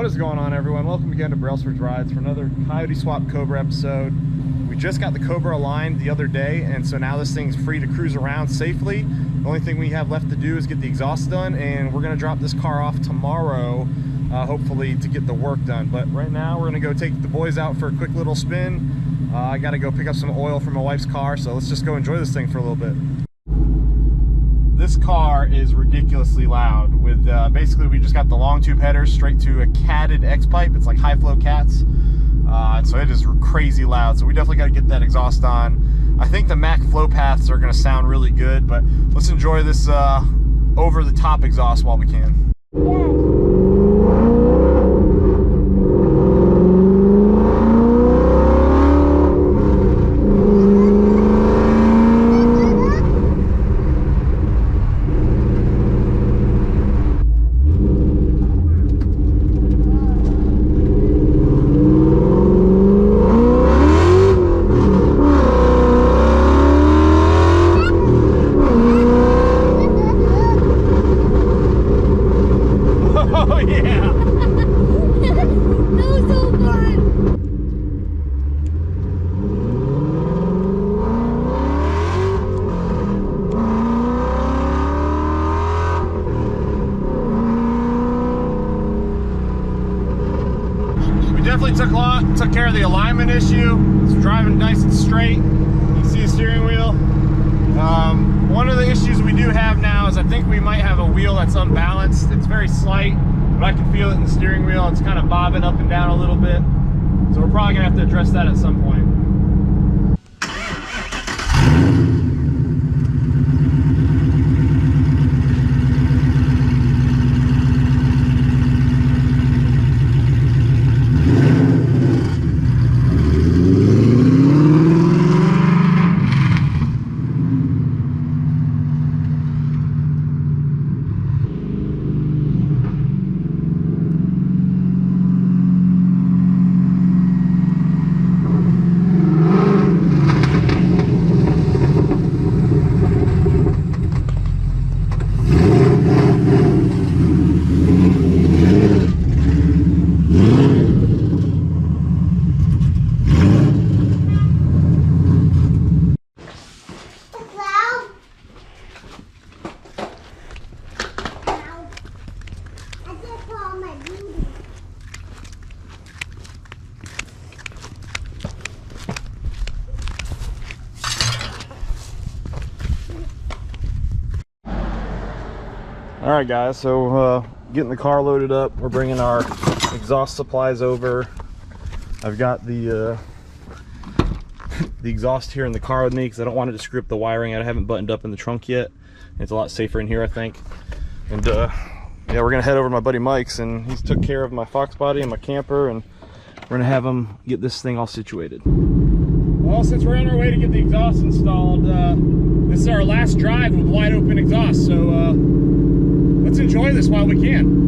What is going on, everyone? Welcome again to Brailsford's Rides for another Coyote-Swapped Cobra episode. We just got the Cobra aligned the other day, and so now this thing's free to cruise around safely. The only thing we have left to do is get the exhaust done, and we're going to drop this car off tomorrow, hopefully to get the work done. But right now we're going to go take the boys out for a quick little spin. I got to go pick up some oil for my wife's car, so let's just go enjoy this thing for a little bit. This car is ridiculously loud with basically we just got the long tube headers straight to a catted X pipe. It's like high flow cats, so it is crazy loud, so we definitely got to get that exhaust on. I think the Mac Flowpaths are going to sound really good, but let's enjoy this over the top exhaust while we can. Took care of the alignment issue. It's driving nice and straight. You can see the steering wheel. One of the issues we do have now is I think we might have a wheel that's unbalanced. It's very slight, but I can feel it in the steering wheel. It's kind of bobbing up and down a little bit. So we're probably gonna have to address that at some point. Alright guys, so getting the car loaded up, we're bringing our exhaust supplies over. I've got the exhaust here in the car with me because I don't want it to screw up the wiring. I haven't buttoned up in the trunk yet. It's a lot safer in here, I think. And yeah, we're gonna head over to my buddy Mike's, and he's took care of my Fox body and my camper, and we're gonna have him get this thing all situated. Well, since we're on our way to get the exhaust installed, this is our last drive with wide open exhaust, so let's enjoy this while we can.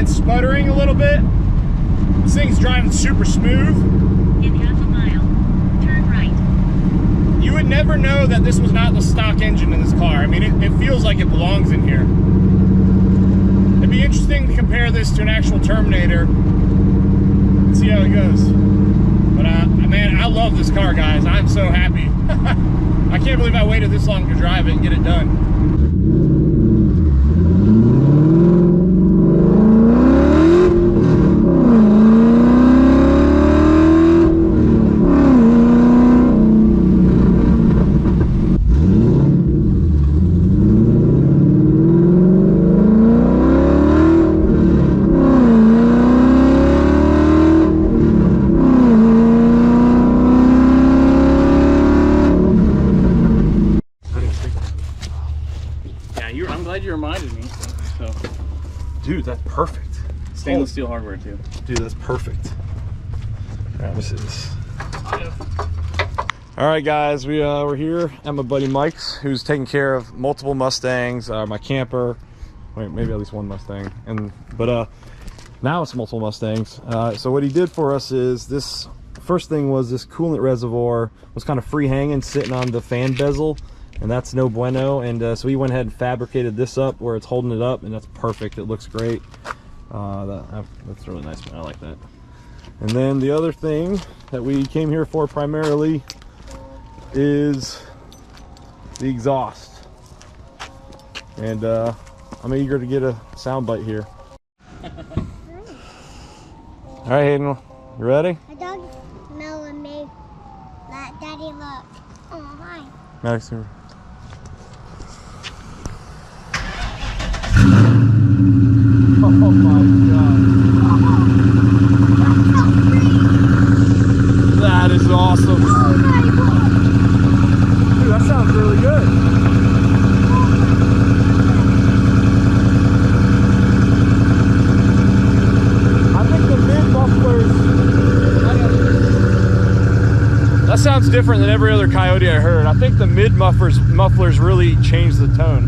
Sputtering a little bit. This thing's driving super smooth. In half a mile, turn right. You would never know that this was not the stock engine in this car. I mean, it feels like it belongs in here. It'd be interesting to compare this to an actual Terminator and see how it goes. But man, I love this car, guys. I'm so happy. I can't believe I waited this long to drive it and get it done. Dude, that's perfect. Stainless steel hardware too. Dude, that's perfect. Alright, this is. Alright guys, we're here at my buddy Mike's, who's taking care of multiple Mustangs, my camper, wait, maybe at least one Mustang, but now it's multiple Mustangs. So what he did for us is this. First thing was this coolant reservoir was kind of free hanging, sitting on the fan bezel, and that's no bueno. And so he went ahead and fabricated this up where it's holding it up, and that's perfect. It looks great. That's really nice, man. I like that. And then the other thing that we came here for primarily is the exhaust, and I'm eager to get a sound bite here. All right, Hayden, you ready? A dog smelling me. Daddy, look. Oh, hi. Maddox, here. Oh my god. That is awesome. Oh my god. Dude, that sounds really good. I think the mid mufflers. That sounds different than every other Coyote I heard. I think the mid mufflers really changed the tone.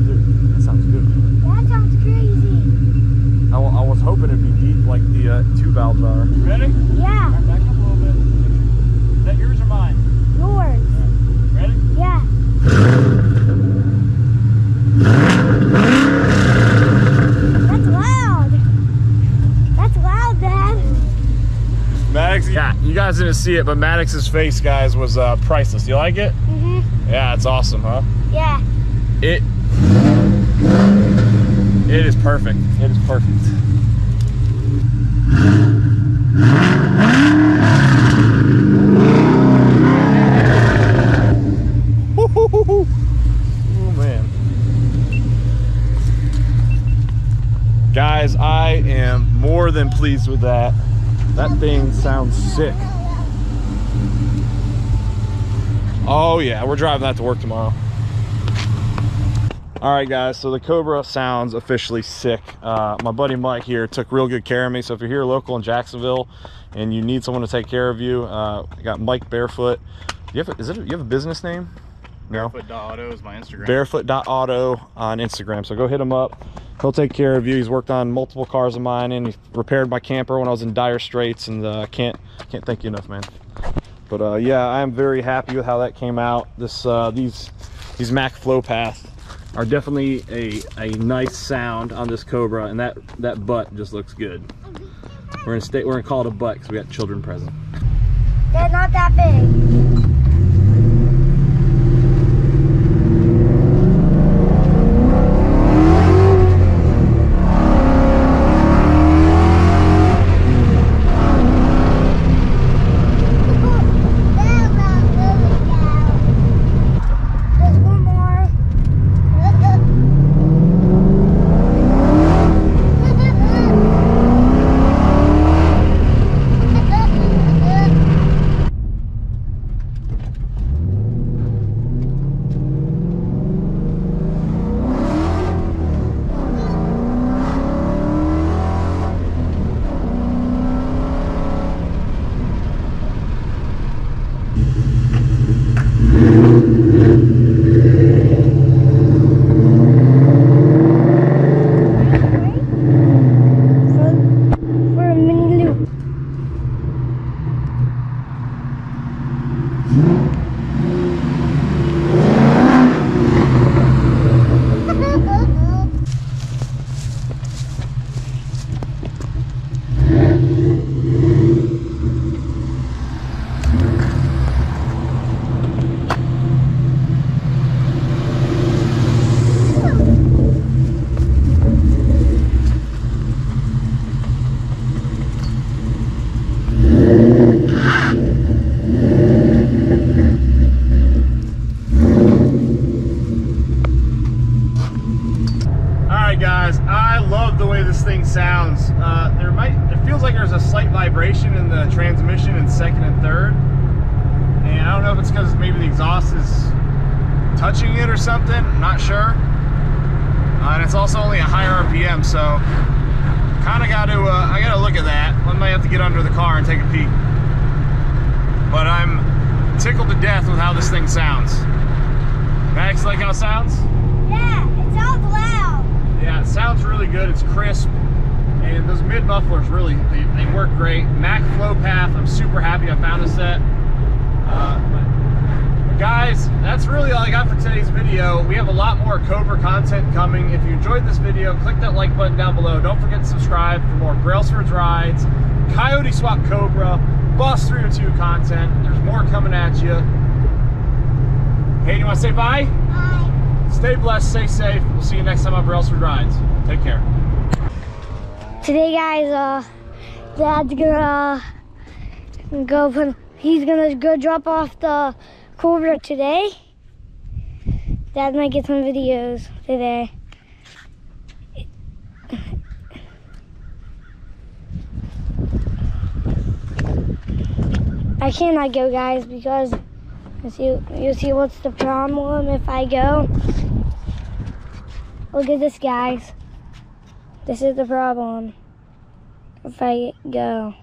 Dude, that sounds good. That sounds crazy. I was hoping it'd be deep like the two valves are. Ready? Yeah. All right, back up a little bit. Is that yours or mine? Yours. Right. Ready? Yeah. That's loud. That's loud, Dad. Maddox, yeah, you guys didn't see it, but Maddox's face, guys, was priceless. You like it? Mm-hmm. Yeah, it's awesome, huh? Yeah. It is perfect. It is perfect. Oh man. Guys, I am more than pleased with that. That thing sounds sick. Oh yeah, we're driving that to work tomorrow. All right guys, so the Cobra sounds officially sick. My buddy Mike here took real good care of me. So if you're here local in Jacksonville and you need someone to take care of you, I got Mike Barefoot. You have a business name? No. Barefoot.auto is my Instagram. Barefoot.auto on Instagram. So go hit him up. He'll take care of you. He's worked on multiple cars of mine, and he repaired my camper when I was in dire straits, and can't thank you enough, man. But yeah, I am very happy with how that came out. These Mac Flowpath are definitely a nice sound on this Cobra, and that butt just looks good. We're gonna call it a butt because we got children present. They're not that big. Sounds. It feels like there's a slight vibration in the transmission in second and third, and I don't know if it's because maybe the exhaust is touching it or something. I'm not sure. And it's also only a higher RPM, so kind of got to, I got to look at that. I might have to get under the car and take a peek. But I'm tickled to death with how this thing sounds. Max, like how it sounds? Yeah, it sounds loud. Yeah, it sounds really good. It's crisp. And those mid mufflers really, they work great. Mac Flowpath, I'm super happy I found this set. But guys, that's really all I got for today's video. We have a lot more Cobra content coming. If you enjoyed this video, click that like button down below. Don't forget to subscribe for more Brailsford's rides, Coyote-Swapped Cobra, Boss 302 content. There's more coming at you. Hey, you want to say bye? Bye. Stay blessed, stay safe. We'll see you next time on Brailsford Rides. Take care. Today, guys, Dad's gonna he's gonna go drop off the Cobra today. Dad might get some videos today. I cannot go, guys, because you'll see what's the problem if I go. Look at this, guys. This is the problem if I go.